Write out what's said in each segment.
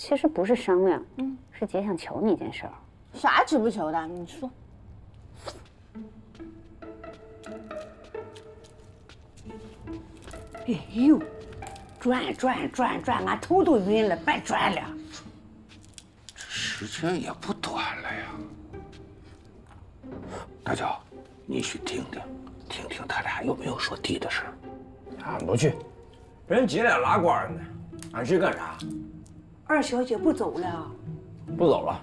其实不是商量，是姐想求你一件事儿。啥求不求的？你说。哎呦，转，俺头都晕了，别转了。这时间也不短了呀。大脚，你去听听他俩有没有说地的事儿。俺不去，人姐俩拉呱呢，俺去干啥？二小姐不走了，不走了，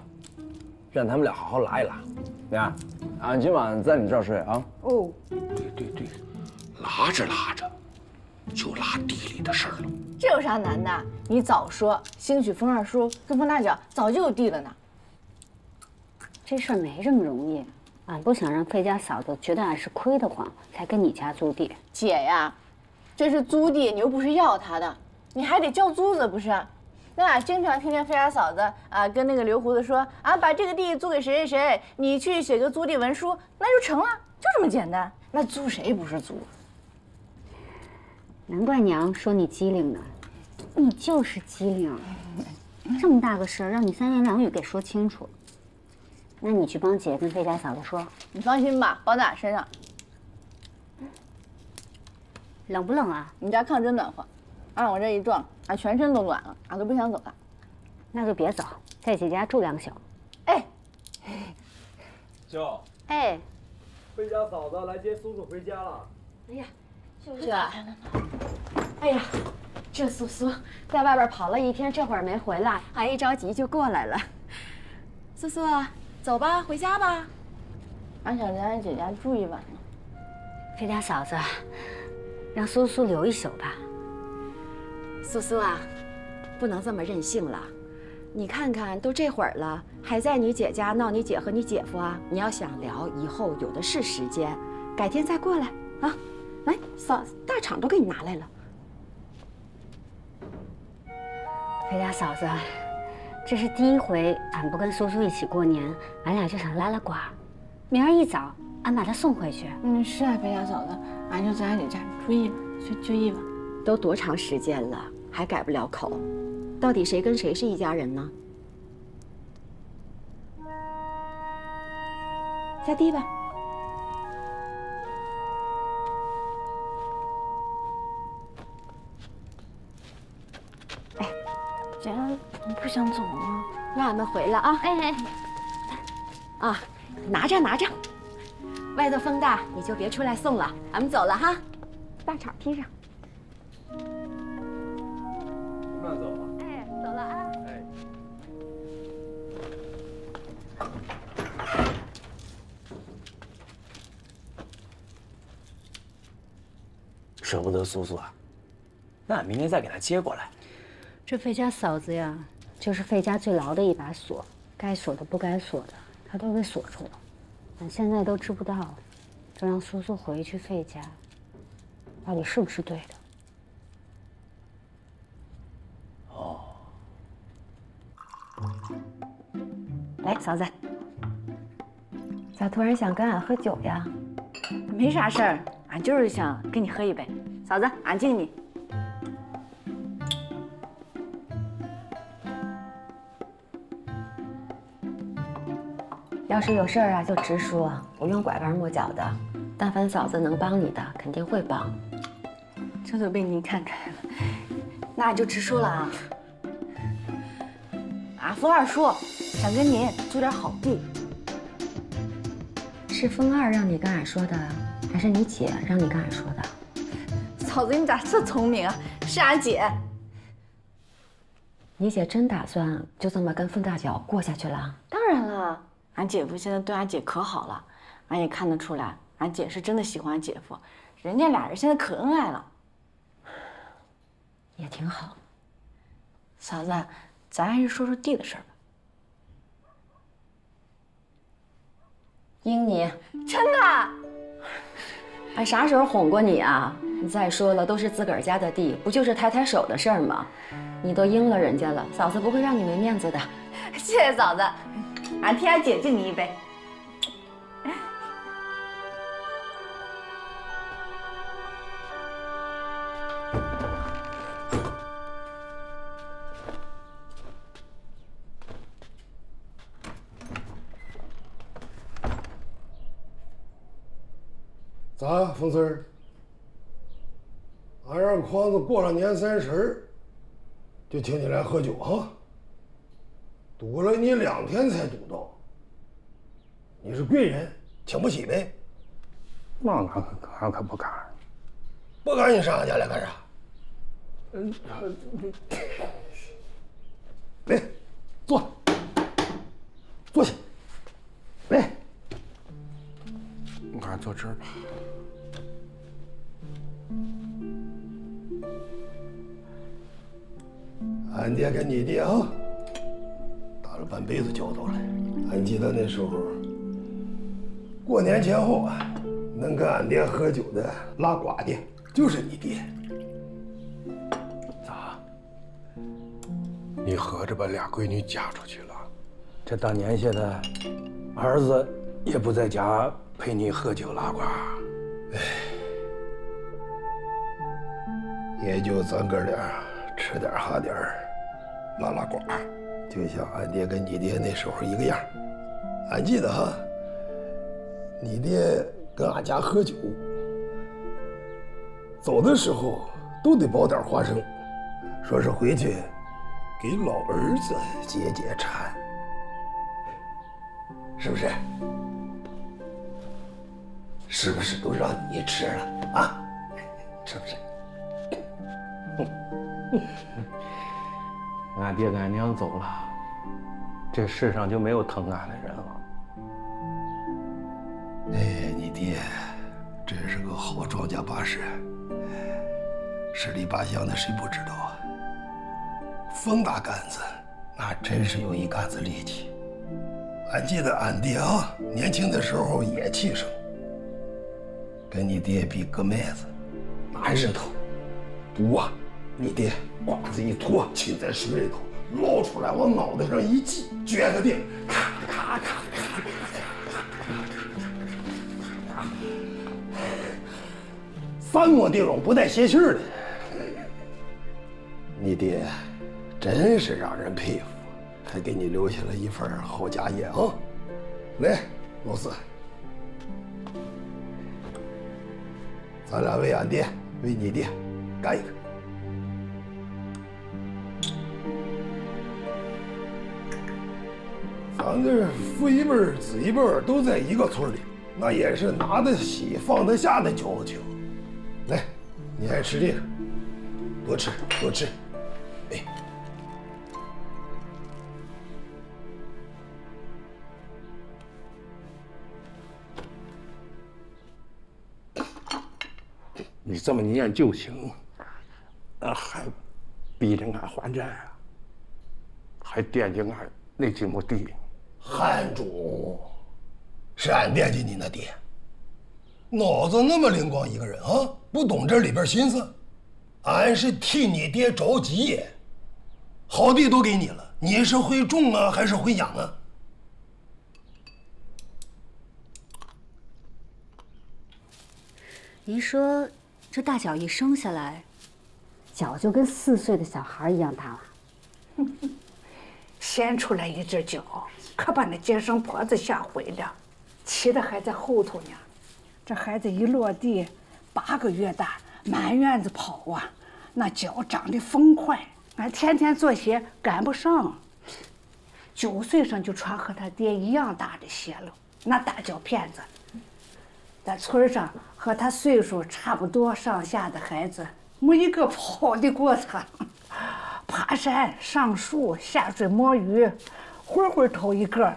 让他们俩好好拉一拉。你看，俺今晚在你这儿睡啊。哦，对，拉着就拉地里的事儿了。这有啥难的？你早说，兴许风二叔跟风大脚早就有地了呢。这事儿没这么容易，俺不想让费家嫂子觉得俺是亏得慌才跟你家租地。姐呀，这是租地，你又不是要他的，你还得交租子不是？那俺经常听见费家嫂子啊跟那个刘胡子说啊，把这个地租给谁谁谁，你去写个租地文书，那就成了，就这么简单。那租谁不是租？难怪娘说你机灵呢，你就是机灵。这么大个事儿，让你三言两语给说清楚。那你去帮姐跟费家嫂子说。你放心吧，包在俺身上。冷不冷啊？你家炕真暖和，按我这一撞，俺全身都暖了，俺都不想走了。那就别走，在姐家住2宿。哎，舅，哎，费家嫂子来接苏苏回家了。哎呀，这，哎呀，这苏苏在外边跑了一天，这会儿没回来，俺一着急就过来了。苏苏，走吧，回家吧。俺想在俺姐家住一晚呢。费家嫂子，让苏苏留1宿吧。苏苏啊，不能这么任性了。你看看，都这会儿了，还在你姐家闹你姐和你姐夫啊！你要想聊，以后有的是时间，改天再过来啊。来，大厂都给你拿来了。费家嫂子，这是第1回俺不跟苏苏一起过年，俺俩就想拉拉呱。明儿一早，俺把她送回去。是啊，费家嫂子，俺就在俺姐家住一晚，就一晚。都多长时间了，还改不了口？到底谁跟谁是一家人呢？下地吧。哎，姐，你不想走吗？让俺们回来啊！哎，啊，拿着。外头风大，你就别出来送了。俺们走了哈，大氅披上。慢走啊。哎，走了啊。哎。舍不得苏苏啊，那俺明天再给她接过来。这费家嫂子呀，就是费家最牢的一把锁，该锁的不该锁的，她都给锁住了。俺现在都知不道，就让苏苏回去费家，到底是不是对的？哦。来，嫂子，咋突然想跟俺喝酒呀？没啥事儿，俺就是想跟你喝一杯。嫂子，俺敬你。要是有事儿啊，就直说，不用拐弯抹角的。但凡嫂子能帮你的，肯定会帮。这都被您看开了，那俺就直说了啊。俺风二叔想跟您租点好地。是风二让你跟俺说的，还是你姐让你跟俺说的？嫂子，你咋这聪明啊？是俺姐。你姐真打算就这么跟风大脚过下去了？当然了，俺姐夫现在对俺姐可好了，俺也看得出来，俺姐是真的喜欢俺姐夫，人家俩人现在可恩爱了。也挺好。嫂子，咱还是说说地的事儿吧。应你，真的？俺啥时候哄过你啊？再说了，都是自个儿家的地，不就是抬抬手的事儿吗？你都应了人家了，嫂子不会让你没面子的。谢谢嫂子，俺替俺姐敬你一杯。咋，凤四儿？俺让筐子过了年30就请你来喝酒啊！堵了你2天才堵到。你是贵人，请不起呗？那俺可不敢。不敢你上俺家来干啥？来，坐，坐下。来，俺坐这儿吧。俺爹跟你爹啊，打了半辈子交道了。俺记得那时候，过年前后啊，能跟俺爹喝酒的拉呱的，就是你爹。咋？你合着把俩闺女嫁出去了？这大年下的，儿子也不在家陪你喝酒拉呱。也就咱哥俩吃点喝点拉拉呱，就像俺爹跟你爹那时候一个样。俺记得哈，你爹跟俺家喝酒，走的时候都得包点花生，说是回去给老儿子解解馋，是不是？是不是都让你吃了啊？是不是？俺爹俺娘走了，这世上就没有疼俺的人了。哎，你爹真是个好庄稼把式，十里八乡的谁不知道啊？风大杆子，那真是有一杆子力气。俺记得俺爹啊，年轻的时候也气盛，跟你爹比个麦子，拿日头不啊，你爹褂子一脱，浸在水里头，捞出来往脑袋上一系，撅个腚，咔咔咔咔。3摸地笼不带泄气儿的，你爹真是让人佩服，还给你留下了一份好家业啊！来，老四，咱俩为俺爹，为你爹，干一个！咱这父一辈儿、子一辈儿都在一个村里，那也是拿得起放得下的交情。来，你爱吃这个，多吃多吃。哎，你这么念旧情，还逼着俺还债啊？还惦记俺那几亩地？汉主，是俺惦记你那爹，脑子那么灵光一个人啊，不懂这里边心思。俺是替你爹着急，好地都给你了，你是会种啊，还是会养啊？您说这大脚一生下来，脚就跟4岁的小孩一样大了。先出来一只脚，可把那接生婆子吓毁了，骑的还在后头呢。这孩子一落地，8个月大，满院子跑啊，那脚长得疯快，俺天天做鞋赶不上。9岁上就穿和他爹一样大的鞋了，那大脚片子。在村上和他岁数差不多上下的孩子，没一个跑得过他。爬山、上树、下水摸鱼，会会头一个。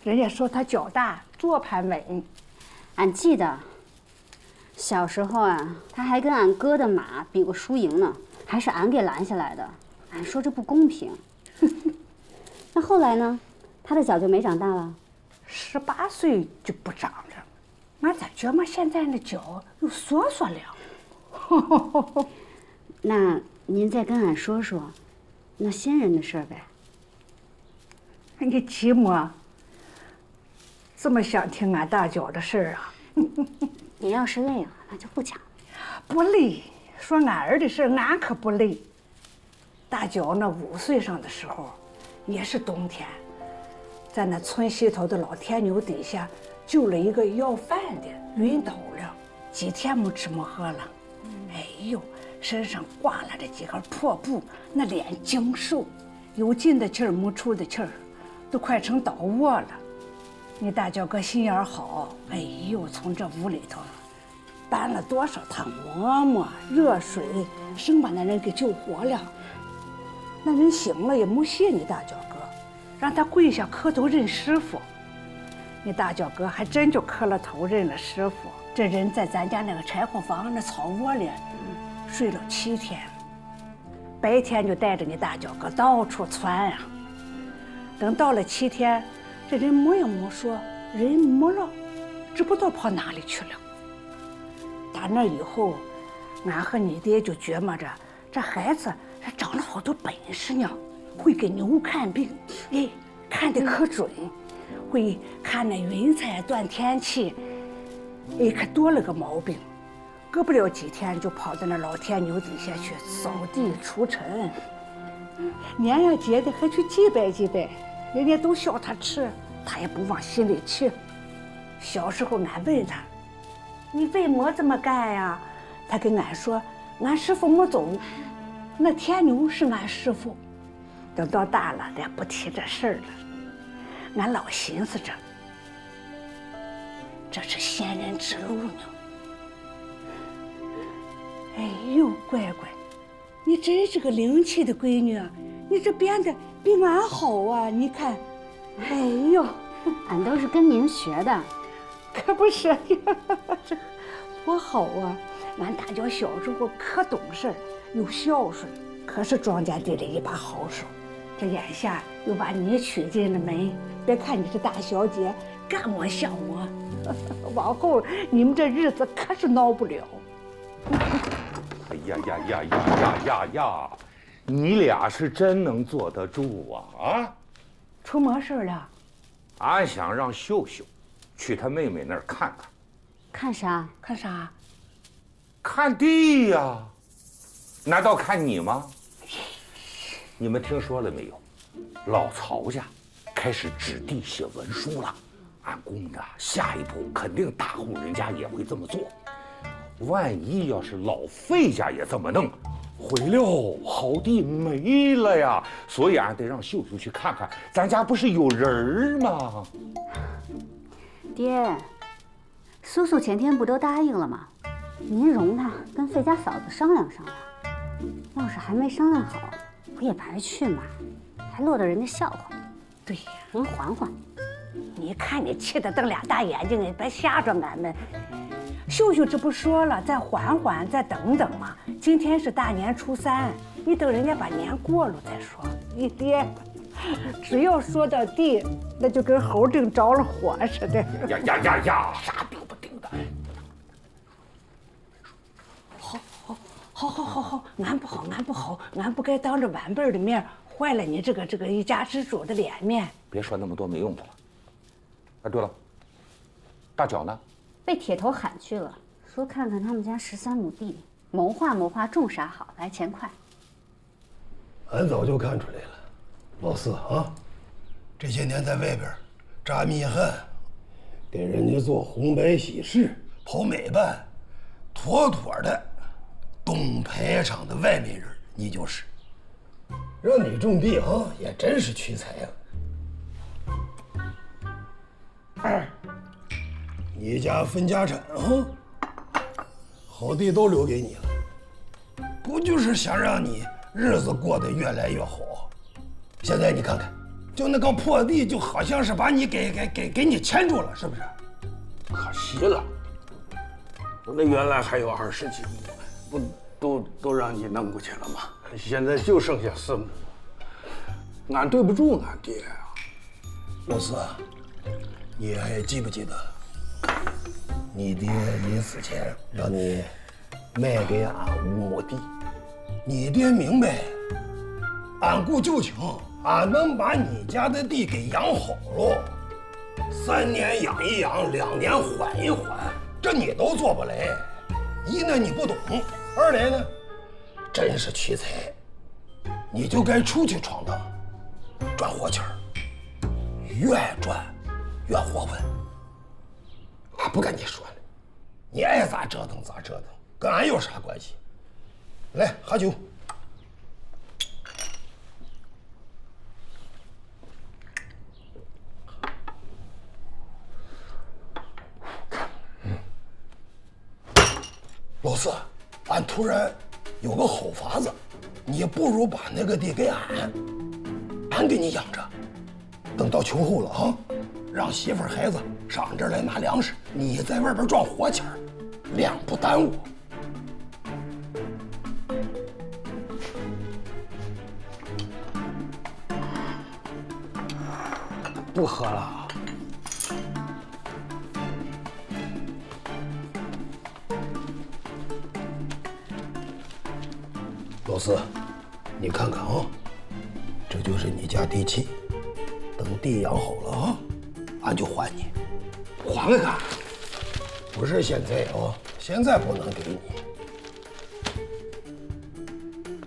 人家说他脚大，做盘稳。俺记得小时候啊，他还跟俺哥的马比过输赢呢，还是俺给拦下来的。俺说这不公平。那后来呢？他的脚就没长大了？18岁就不长了。俺咋觉么现在的脚又缩缩了？那您再跟俺说说那先人的事儿呗。你寂寞，这么想听俺大脚的事儿啊？你要是累了，那就不讲。不累，说俺儿的事儿，俺可不累。大脚那5岁上的时候，也是冬天，在那村西头的老天牛底下救了一个要饭的，晕倒了。几天没吃没喝了。哎呦，身上挂了这几根破布，那脸精瘦，有进的气儿没出的气儿，都快成倒卧了。你大脚哥心眼好，哎呦，从这屋里头搬了多少趟馍馍、热水，生把那人给救活了。那人醒了也没谢你大脚哥，让他跪下磕头认师傅。你大脚哥还真就磕了头认了师傅。这人在咱家那个柴火房那草窝里睡了7天，白天就带着你大脚哥到处窜呀。等到了7天，这人没也没说，人没了，知不道跑哪里去了。打那以后，俺和你爹就琢磨着，这孩子他长了好多本事呢，会给牛看病，哎，看得可准，会看那云彩断天气，哎，可多了个毛病。隔不了几天就跑到那老天牛底下去扫地除尘，年呀节的还去祭拜祭拜，人家都笑他吃，他也不往心里去。小时候俺问他，你为么这么干呀？他跟俺说，俺师傅没走，那天牛是俺师傅。等到大了，咱不提这事儿了。俺老寻思着，这是仙人指路呢。哎呦，乖乖，你真是个灵气的闺女啊！你这变得比俺好啊！你看，哎呦，俺都是跟您学的。可不是呀，这多好啊！俺大脚小时候可懂事，又孝顺，可是庄稼地里一把好手。这眼下又把你娶进了门，别看你是大小姐，干么像么，往后你们这日子可是孬不了。哎呀呀呀呀呀呀呀！你俩是真能坐得住啊！啊，出么事了？俺想让秀秀去他妹妹那儿看看。看啥？看啥？看地呀！难道看你吗？你们听说了没有？老曹家开始指地写文书了。俺估摸着下一步肯定大户人家也会这么做。万一要是老费家也这么弄，毁了好地没了呀！所以俺得让秀秀去看看，咱家不是有人吗？爹，叔叔前天不都答应了吗？您容他跟费家嫂子商量商量，要是还没商量好，不也白去嘛，还落得人家笑话。对呀，您缓缓。你看你气得瞪俩大眼睛，你别吓着俺们。秀秀这不说了，再缓缓，再等等嘛。今天是大年初3，你等人家把年过了再说。你爹，只要说到地，那就跟猴腚着了火似的。呀呀呀呀！啥病不定的？好，俺不好，俺不该当着晚辈的面坏了你这个一家之主的脸面。别说那么多没用的了。哎，对了，大脚呢？被铁头喊去了，说看看他们家13亩地，谋划种啥好，来钱快。俺早就看出来了，老四啊，这些年在外边扎密汉，给人家做红白喜事、跑美办，妥妥的东排场的外面人，你就是。让你种地啊，也真是屈才呀。你家分家产啊，好地都留给你了，不就是想让你日子过得越来越好？现在你看看，就那个破地，就好像是把你给你牵住了，是不是？可惜了，那原来还有20几亩，不都让你弄过去了吗？现在就剩下4亩，俺对不住俺爹啊。老四，你还记不记得，你爹临死前让你卖给俺5亩地？你爹明白，俺顾旧情，俺能把你家的地给养好了，3年养一养，2年缓一缓，这你都做不来。一呢你不懂，2来呢，真是屈才，你就该出去闯荡，赚活钱儿，越赚越活稳。俺不跟你说了，你爱咋折腾咋折腾，跟俺有啥关系？来，喝酒。老四，俺突然有个好法子，你不如把那个地给俺给你养着，等到秋后了啊，让媳妇儿孩子上俺这儿来拿粮食，你在外边赚活钱儿，粮不耽误。不喝了。老四，你看看啊，这就是你家地契，等地养好了啊，俺就还你。还个干？不是现在啊，现在不能给你。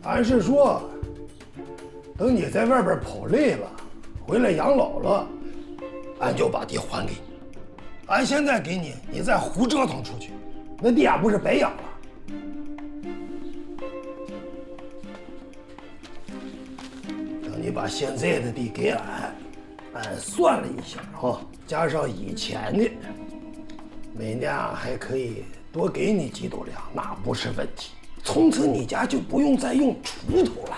俺是说，等你在外边跑累了，回来养老了，俺就把地还给你。俺现在给你，你再胡折腾出去，那地俺不是白养了？等你把现在的地给俺，俺算了一下啊，加上以前的，每年还可以多给你几斗粮，那不是问题。从此你家就不用再用锄头了。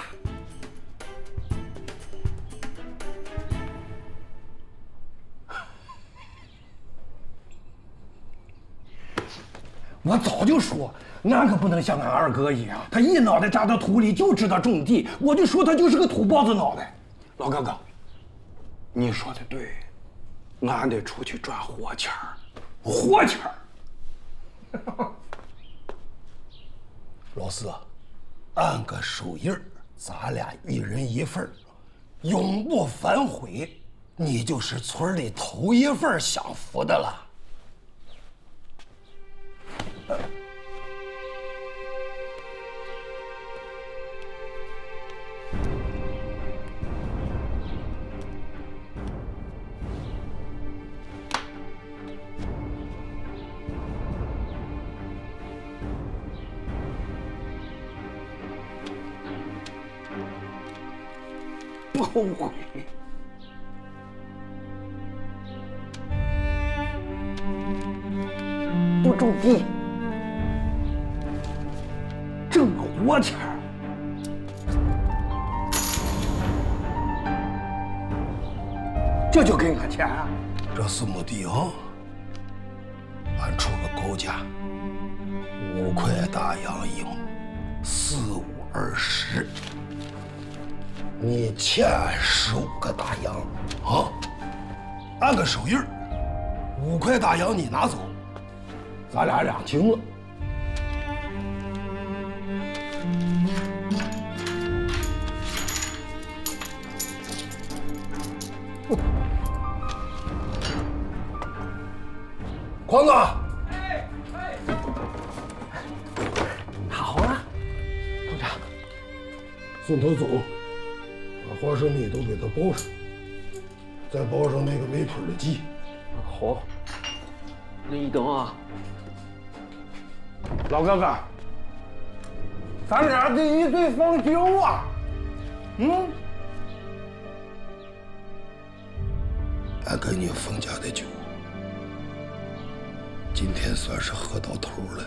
我早就说，俺可不能像俺二哥一样，他一脑袋扎到土里就知道种地，我就说他就是个土包子脑袋。老哥哥，你说的对，俺得出去赚活钱儿，活钱儿。老四，按个手印儿，咱俩一人一份儿，永不反悔。你就是村里头一份享福的了。不后悔。不种地，挣活钱儿。这就给俺钱啊？这4亩地啊，俺出个高价，5块大洋一亩，4、5、20。你欠15个大洋啊，按个手印儿，5块大洋你拿走，咱俩两清了。狂子，好了，部长，送他走，把花生米都给他包上，再包上那个没腿的鸡。好，你等啊。老哥哥，咱俩得一对方酒啊！俺跟你冯家的酒，今天算是喝到头了。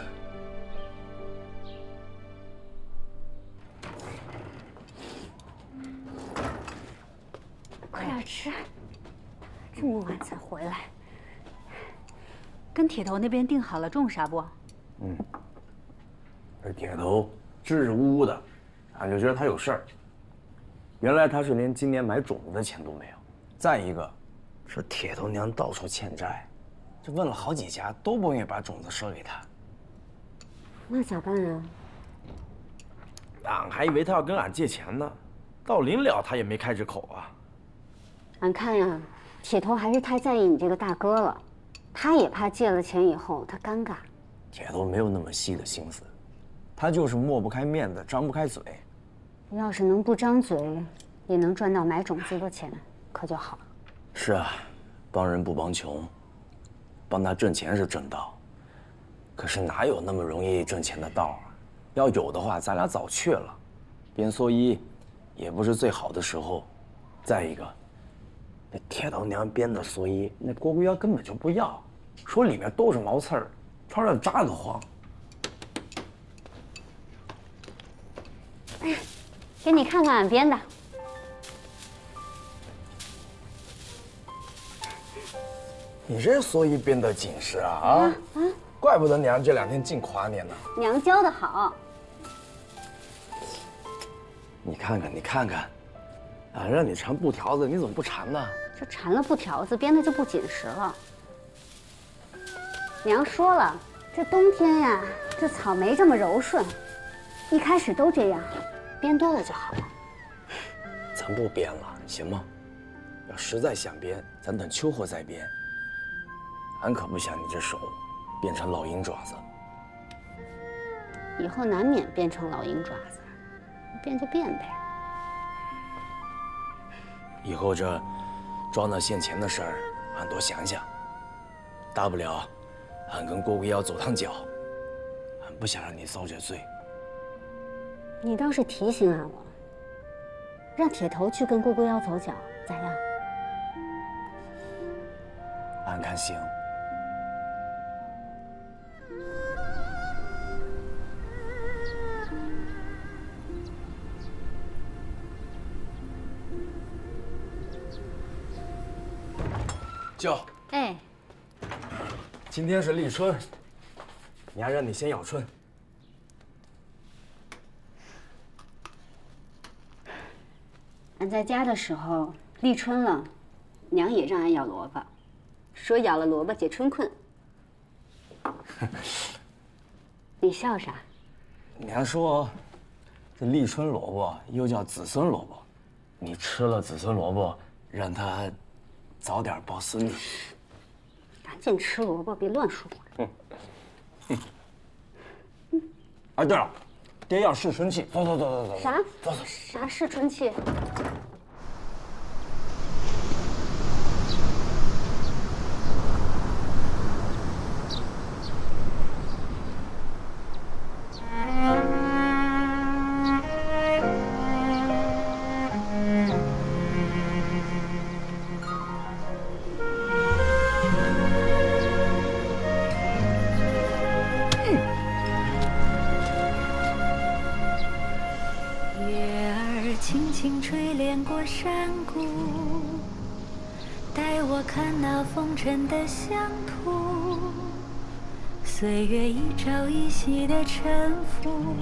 快点吃，这么晚才回来。跟铁头那边定好了种啥不？这铁头支支吾吾的，俺就觉得他有事儿。原来他是连今年买种子的钱都没有。再一个，是铁头娘到处欠债，这问了好几家都不愿意把种子赊给他。那咋办啊？俺还以为他要跟俺借钱呢，到临了他也没开这口啊。俺看呀，铁头还是太在意你这个大哥了，他也怕借了钱以后他尴尬。铁头没有那么细的心思，他就是抹不开面子，张不开嘴。要是能不张嘴，也能赚到买种子的钱，可就好了。是啊，帮人不帮穷，帮他挣钱是挣到，可是哪有那么容易挣钱的道啊？要有的话，咱俩早去了。编蓑衣也不是最好的时候。再一个，那铁头娘编的蓑衣，那郭姑娘根本就不要，说里面都是毛刺儿，穿着扎得慌。哎，给你看看俺编的。你这蓑衣编得紧实啊！怪不得娘这2天净夸你呢。娘教的好。你看看，你看看，啊，让你缠布条子，你怎么不缠呢？这缠了布条子，编的就不紧实了。娘说了，这冬天呀，这草没这么柔顺，一开始都这样，编多了就好了。咱不编了，行吗？要实在想编，咱等秋后再编。俺可不想你这手变成老鹰爪子。以后难免变成老鹰爪子，变就变呗。以后这装那现钱的事儿，俺多想想。大不了，俺跟郭姑妖走趟脚。俺不想让你遭这罪。你倒是提醒俺了，让铁头去跟郭姑妖走脚，咋样？俺看行。舅，哎，今天是立春，娘让你先咬春。俺在家的时候，立春了，娘也让俺咬萝卜，说咬了萝卜解春困。你笑啥？娘说，这立春萝卜又叫子孙萝卜，你吃了子孙萝卜，让它早点抱孙女。赶紧吃萝卜，别乱说话。哎，对了，爹要试春气，走。啥？走。啥试春气？山谷，带我看那风尘的乡土，岁月一朝一夕的沉浮，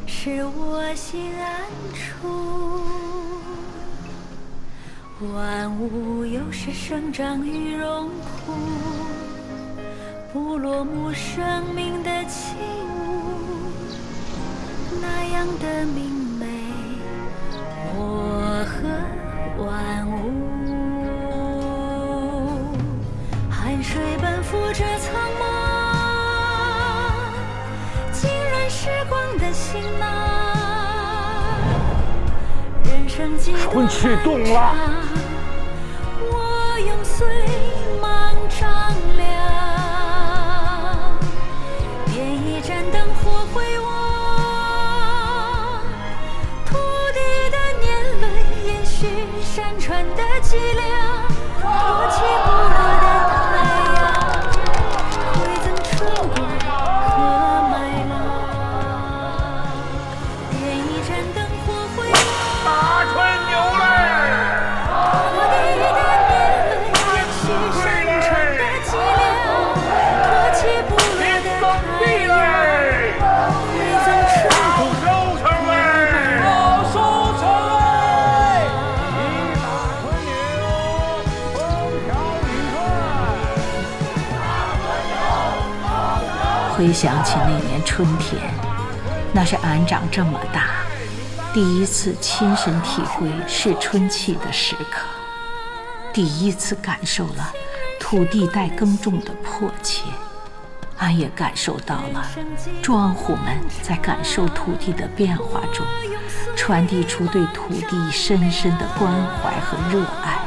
使我心安处。万物有时生长于荣枯，不落幕生命的起舞，那样的明媚。我和万物，汗水奔赴这苍茫，浸染时光的行囊。人生几多春气动了，我用岁芒丈量，点一盏灯火回望。山川的脊梁，多起不落的太阳，馈赠春光和麦浪。点一盏灯火回望，大春牛嘞！我的年轮延续山川的脊梁，多起不落的太阳，馈赠春光。回想起那年春天，那是俺长这么大第一次亲身体会试春气的时刻，第一次感受了土地待耕种的迫切。俺也感受到了庄户们在感受土地的变化中，传递出对土地深深的关怀和热爱。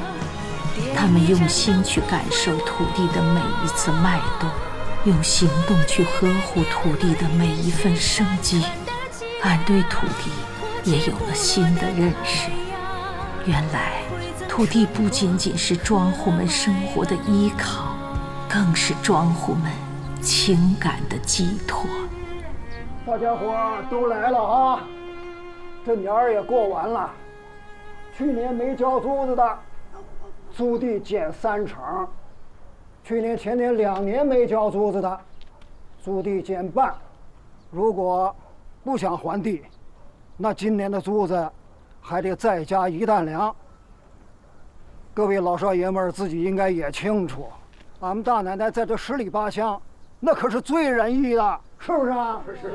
他们用心去感受土地的每一次脉动，用行动去呵护土地的每一份生机，俺对土地也有了新的认识。原来，土地不仅仅是庄户们生活的依靠，更是庄户们情感的寄托。大家伙都来了啊！这年儿也过完了，去年没交租子的，租地减3成；去年前年2年没交租子的，租地减半。如果不想还地，那今年的租子还得再加1担粮。各位老少爷们儿自己应该也清楚，俺们大奶奶在这10里8乡，那可是最仁义的，是不是啊？是。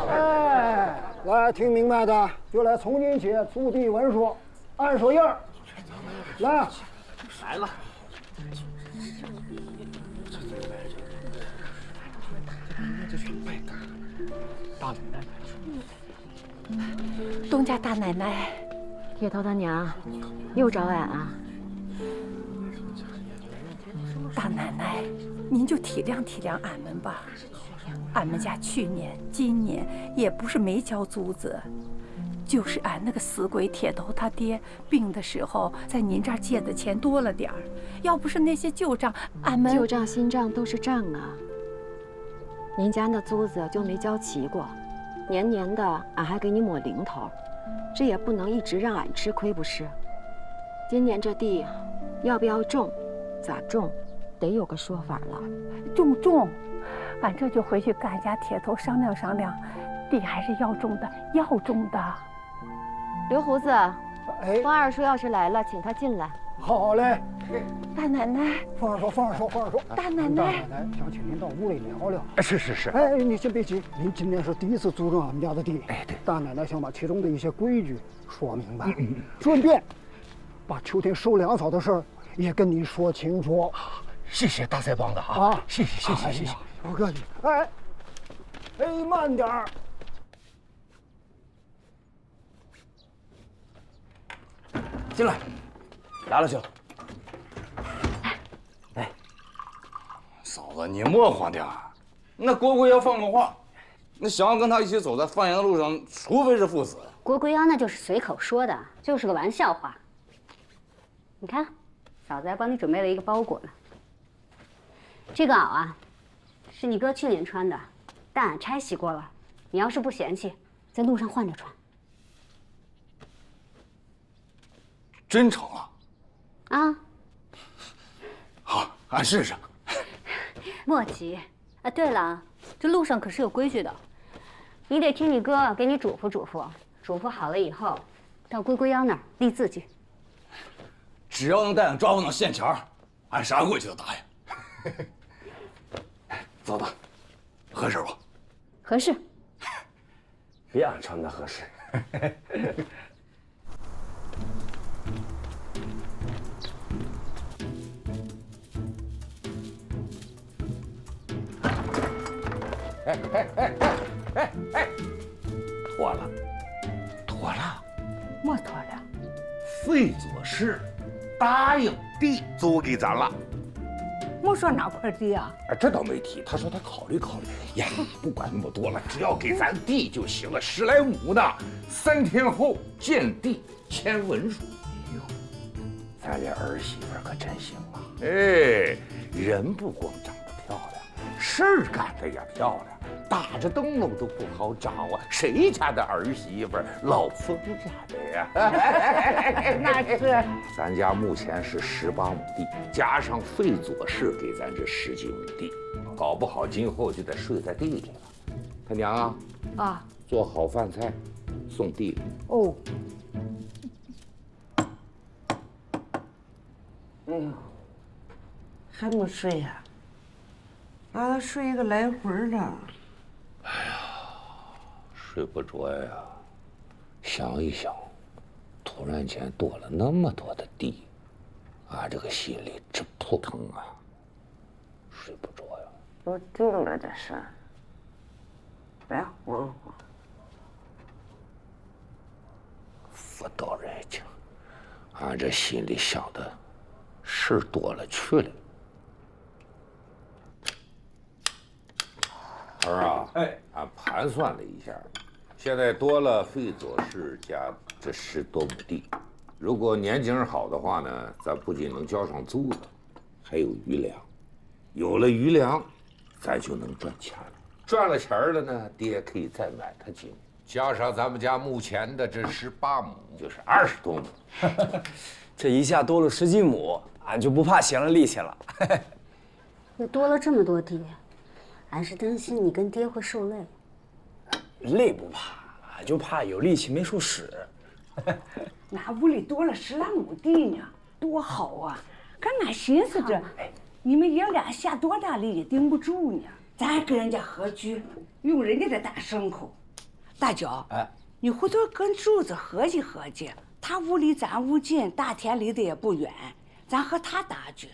哎，来，听明白的就来从今起租地文书，按手印儿。来了。大奶奶，东家大奶奶，铁头他娘又找俺啊？大奶奶，您就体谅体谅俺们吧。俺们家去年、今年也不是没交租子，就是俺那个死鬼铁头他爹病的时候，在您这儿借的钱多了点儿。要不是那些旧账，俺们旧账新账都是账啊。您家那租子就没交齐过，年年的俺还给你抹零头，这也不能一直让俺吃亏不是？今年这地要不要种，咋种，得有个说法了。种，俺这就回去跟俺家铁头商量商量，地还是要种的，要种的。刘胡子，哎，方二叔要是来了，请他进来。好嘞。大奶奶，放手。大奶奶，想请您到屋里聊聊。是。哎，你先别急，您今年是第一次租种俺们家的地。哎，对。大奶奶想把其中的一些规矩说明白，顺便把秋天收粮草的事儿也跟你说清楚。谢谢大腮帮子啊！谢谢。不客气。哎，慢点儿。进来，来了，兄。哎，嫂子，你莫慌点儿。那国贵要放个话，那想要跟他一起走在放羊的路上，除非是赴死。国贵央那就是随口说的，就是个玩笑话。你看，嫂子还帮你准备了一个包裹呢。这个袄啊，是你哥去年穿的，但俺拆洗过了。你要是不嫌弃，在路上换着穿。真成啊！啊，好，俺试试。莫急啊！对了，这路上可是有规矩的，你得听你哥给你嘱咐嘱咐，嘱咐好了以后，到龟龟央那儿立字据。只要能带俺抓捕到县前儿，俺啥规矩都答应。嫂子，合适不？合适。比俺穿的合适。哎，妥了，没妥了。费左氏答应地租给咱了。没说哪块地啊？这倒没提，他说他考虑考虑。呀，不管那么多了，只要给咱地就行了，10来亩的，3天后见地签文书。哎呦，咱这儿媳妇可真行啊！哎，人不光长得漂亮，事儿干得也漂亮。打着灯笼都不好找啊！谁家的儿媳妇老封家的呀？那是。咱家目前是18亩地，加上费左氏给咱这10几亩地，搞不好今后就得睡在地里了。他娘啊，啊，做好饭菜，送地里。哦。哎呦，还没睡呀？俺睡一个来回了。哎呀，睡不着呀！想一想，突然间多了那么多的地，俺这个心里直扑腾啊，睡不着呀。都定了的事，别慌慌。妇道人情，俺这心里想的事多了去了。儿啊，哎，俺盘算了一下，现在多了费佐氏家这10多亩地，如果年景好的话呢，咱不仅能交上租子，还有余粮。有了余粮，咱就能赚钱了。赚了钱了呢，爹可以再买他几亩，加上咱们家目前的这18亩，就是20多亩。这一下多了10几亩，俺就不怕闲了力气了。又多了这么多地，俺是担心你跟爹会受累。累不怕，俺就怕有力气没处使。俺屋里多了10来亩地呢，多好啊！可俺寻思着，你们爷俩下多大力也顶不住呢。咱还跟人家合居，用人家的大牲口。大脚，你回头跟柱子合计合计，他屋离咱屋近，大田离得也不远，咱和他搭局，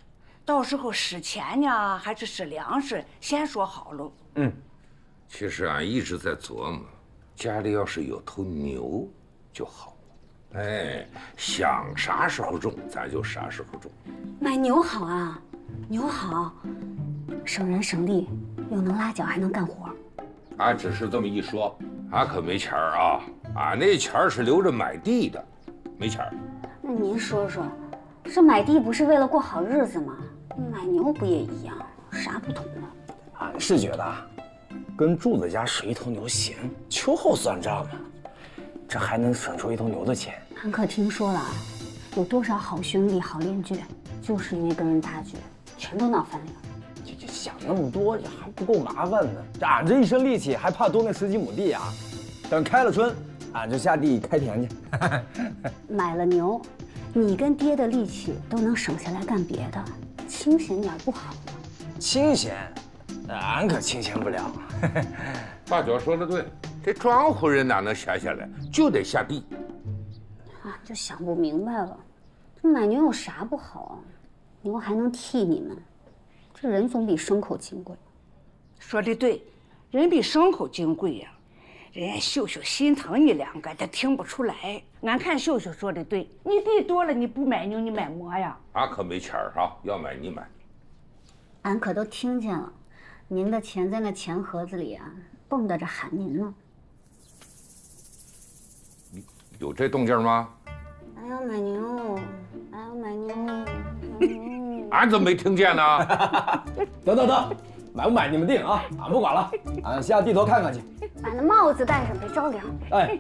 到时候使钱呢，还是使粮食，先说好喽。其实俺一直在琢磨，家里要是有头牛就好了。哎，想啥时候种咱就啥时候种。买牛好啊，牛好，省人省力，又能拉脚还能干活。俺只是这么一说，俺可没钱儿啊，俺那钱儿是留着买地的，没钱儿。那您说说，这买地不是为了过好日子吗？买牛不也一样？啥不同呢？俺是觉得，跟柱子家使一头牛行，秋后算账嘛，这还能省出一头牛的钱。俺可听说了，有多少好兄弟、好邻居，就是因为跟人搭局，全都闹翻脸。就想那么多，这还不够麻烦呢。这俺这一身力气，还怕多那10几亩地啊？等开了春，俺就下地开田去。买了牛，你跟爹的力气都能省下来干别的，清闲点不好吗？清闲，俺可清闲不了。大脚说的对，这庄户人哪能闲下来，就得下地。就想不明白了，这买牛有啥不好啊？牛还能替你们，这人总比牲口金贵。说的对，人比牲口金贵呀。人家秀秀心疼你2个，他听不出来。俺看秀秀说的对，你地多了，你不买牛，你买么呀？俺可没钱儿啊，要买你买。俺可都听见了，您的钱在那钱盒子里啊，蹦跶着喊您呢。有这动静吗？俺要买牛，俺要买牛。俺怎么没听见呢？等，买不买你们定啊，俺不管了，俺下地头看看去。把那帽子戴上，别着凉。哎，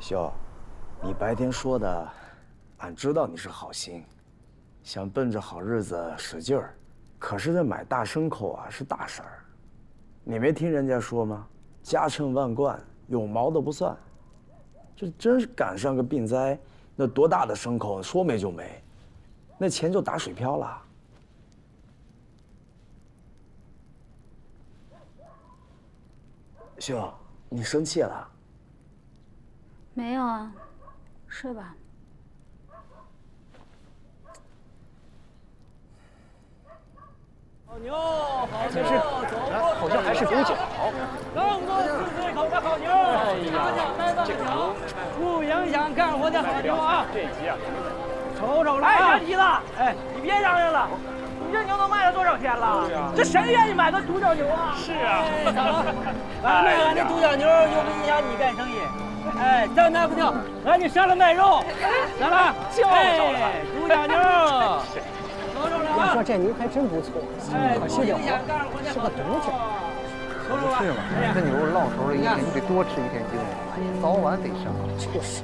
秀，你白天说的，俺知道你是好心，想奔着好日子使劲儿。可是这买大牲口啊是大事儿，你没听人家说吗？家趁万贯，有毛的不算。这真是赶上个病灾，那多大的牲口说没就没，那钱就打水漂了。秀，你生气了？没有啊，睡吧。好牛，好牛，好像还是牛角。刚过4岁口的好牛，哎呀，这个牛不影响干活的好牛啊！这鸡啊，瞅瞅了啊！哎，急了，哎，你别嚷嚷了。你这牛都卖了多少天了？这谁愿意买个独角牛啊？是啊，咋了？卖俺这独角牛又不影响你干生意。哎，咱拿不掉，俺就上来卖肉。咋了？哎，独角牛。要说这牛还真不错，可惜了，是个独角。可不是嘛，这牛落头了一天就得多吃一天精，早晚得上。就是。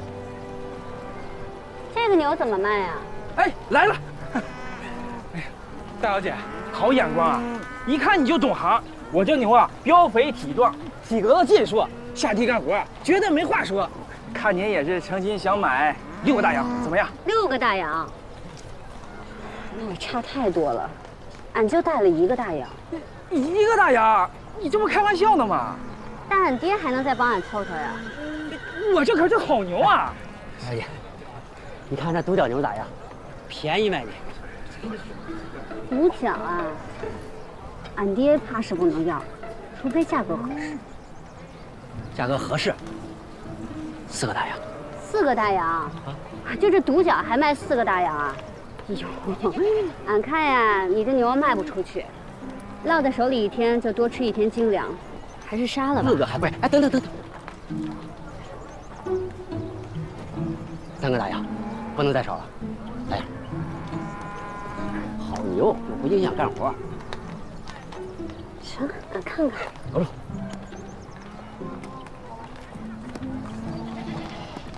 这个牛怎么卖呀？哎，来了。大小姐，好眼光啊！一看你就懂行。我这牛啊，膘肥体壮，体格子劲硕，下地干活绝对没话说。看您也是诚心想买6个大洋，怎么样？6个大洋，那也差太多了。俺就带了1个大洋。1个大洋？你这不开玩笑呢吗？但俺爹还能再帮俺凑凑呀。我这可是好牛啊！大姐，你看这独角牛咋样？便宜卖你。独角啊，俺爹怕是不能要，除非价格合适。价格合适，4个大洋。4个大洋，就这独角还卖4个大洋啊？哎呦，俺看呀，你这牛卖不出去。落在手里一天就多吃一天精粮，还是杀了吧。4个还不是？哎，等等，3个大洋，不能再少了。哎呀，好牛，又不影响干活。行，俺看看。走了。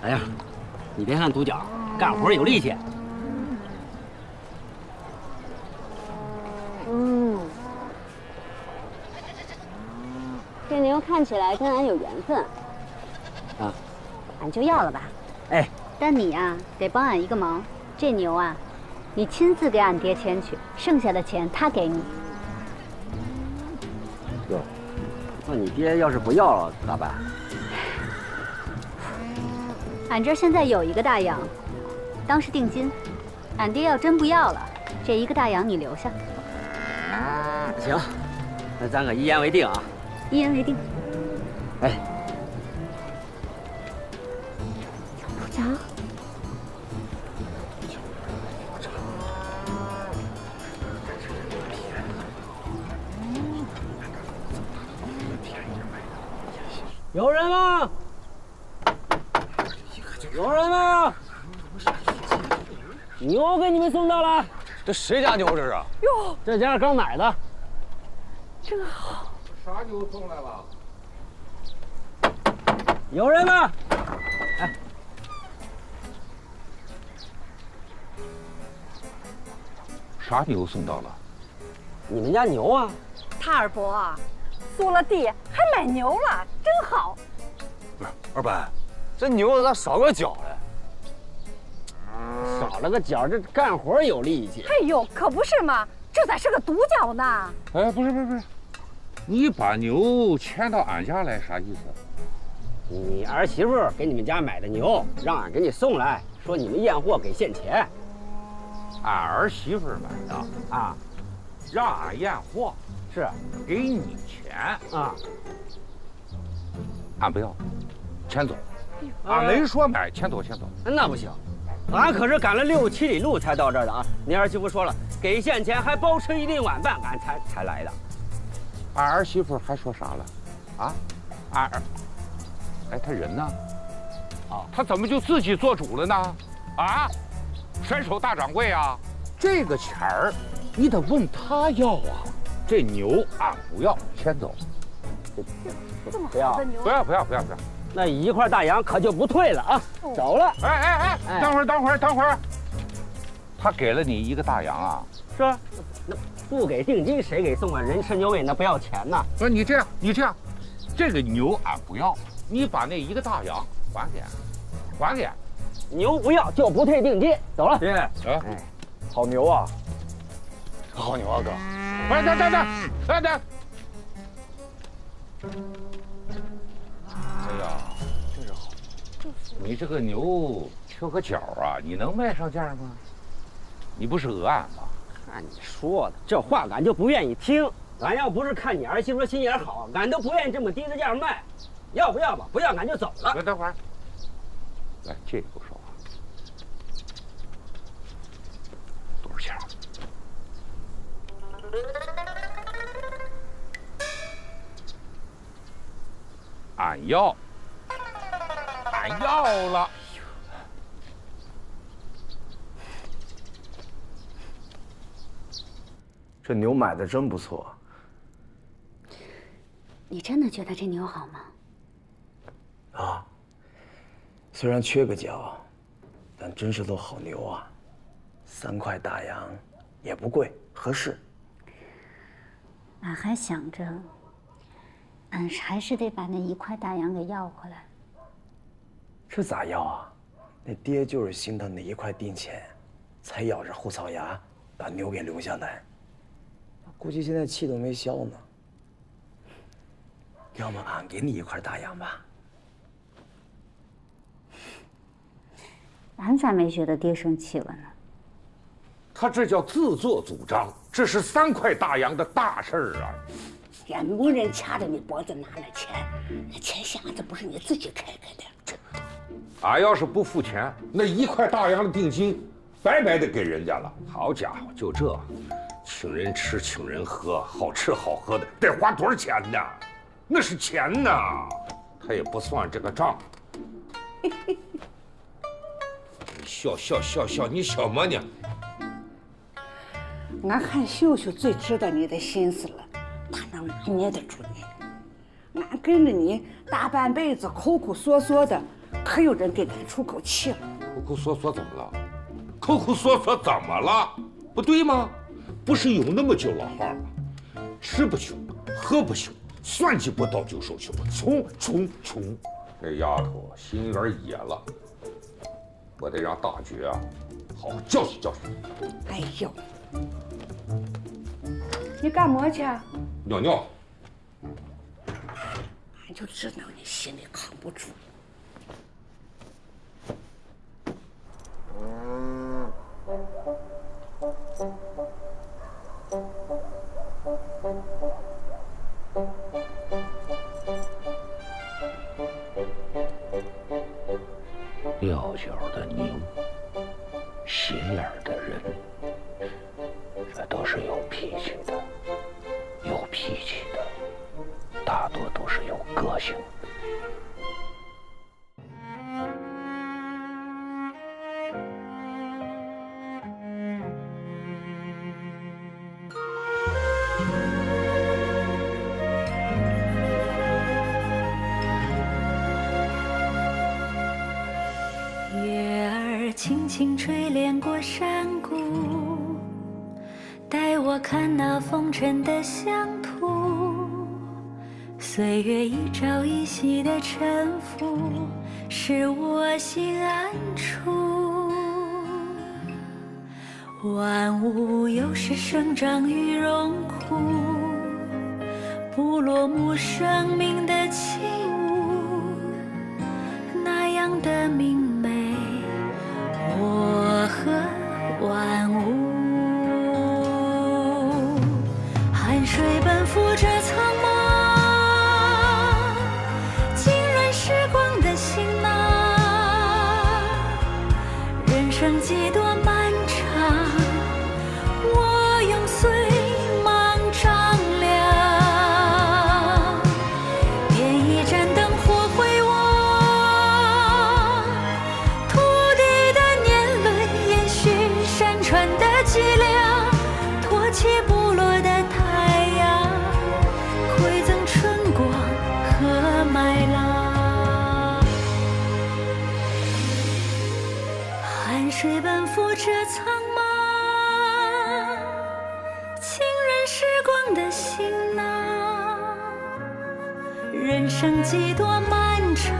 哎呀，你别看独角，干活有力气。这牛看起来跟俺有缘分，啊，俺就要了吧。哎，但你呀，得帮俺一个忙，这牛啊，你亲自给俺爹牵去，剩下的钱他给你。哟，那你爹要是不要了咋办？俺这儿现在有一个大洋，当是定金。俺爹要真不要了，这一个大洋你留下。行，那咱可一言为定啊。一言为定。哎，独角，有人吗？有人吗？牛给你们送到了。这谁家牛这是？哟，这家刚买的。真好。啥牛送来了？有人吗？哎，啥牛送到了？你们家牛啊？他二伯租了地还买牛了，真好。不是二伯，这牛咋少个角嘞？少了个角，这干活有力气。哎呦，可不是嘛，这咋是个独角呢？哎，不是，你把牛牵到俺家来啥意思？你儿媳妇给你们家买的牛，让俺给你送来，说你们验货给现钱。俺儿媳妇买的啊，让俺验货，是给你钱啊，俺不要，钱走。俺没说买，钱走。那不行，俺可是赶了6、7里路才到这儿的啊！你儿媳妇说了，给现钱还包吃1顿晚饭，俺才来的。俺儿媳妇还说啥了？啊，哎，他人呢？啊，他怎么就自己做主了呢？啊，甩手大掌柜啊！这个钱儿你得问他要啊。这牛俺不要，先走。这么好的牛，不要。那1块大洋可就不退了啊！走了。哎，等会儿，他给了你1个大洋啊？是啊，那不给定金谁给送啊？人吃牛尾那不要钱呐。不是你这样，这个牛俺不要，你把那1个大洋还给。牛不要就不退定金，走了。爹，哎，好牛啊！好牛啊，哥！哎，等。哎呀，真是好！你这个牛缺个角啊，你能卖上价吗？你不是讹俺吗？按你说的，这话俺就不愿意听。俺要不是看你儿媳妇心眼好，俺都不愿意这么低的价卖。要不要吧？不要俺就走了。等会儿，来这个不说话，多少钱？俺要了。这牛买的真不错。你真的觉得这牛好吗？啊，虽然缺个角，但真是头好牛啊！3块大洋也不贵，合适。俺还想着，俺还是得把那1块大洋给要回来。这咋要啊？那爹就是心疼那1块定钱，才咬着后槽牙把牛给留下来。估计现在气都没消呢。要么俺给你1块大洋吧。俺咋没觉得爹生气了呢？他这叫自作主张，这是3块大洋的大事儿啊！也没人掐着你脖子拿了钱，那钱匣子不是你自己开的。俺要是不付钱，那1块大洋的定金白白的给人家了。好家伙，就这，请人吃，请人喝，好吃好喝的，得花多少钱呢？那是钱呐，他也不算这个账。笑，你笑么呢？俺看秀秀最知道你的心思了，他能捏得住你。俺跟着你大半辈子，抠抠缩缩的，可有人给咱出口气了。抠抠缩缩怎么了？抠抠缩缩怎么了？不对吗？不是有那么句老话吗？吃不穷，喝不穷，算计不到就受穷，穷。这丫头心有点野了，我得让大觉啊好好教训教训。哎呦，你干么去啊？尿尿。俺就知道你心里扛不住。料酒的牛，斜眼的人，这都是有脾气的。有脾气的，大多都是有个性的。月儿轻轻吹帘过山谷，带我看那风尘的乡土。岁月一朝一夕的沉浮，使我心安处。万物有时生长于荣枯，不落幕生命的起舞，那样的明媚，我和万物。汗水奔赴这苍茫，浸润时光的行囊。人生几多漫长，我用岁芒丈量。点一盏灯火回望，土地的年轮延续山川的脊梁，托起部落的太阳，馈赠春光和麦浪。汗水奔赴这苍茫，浸润时光的行囊。人生几多漫长，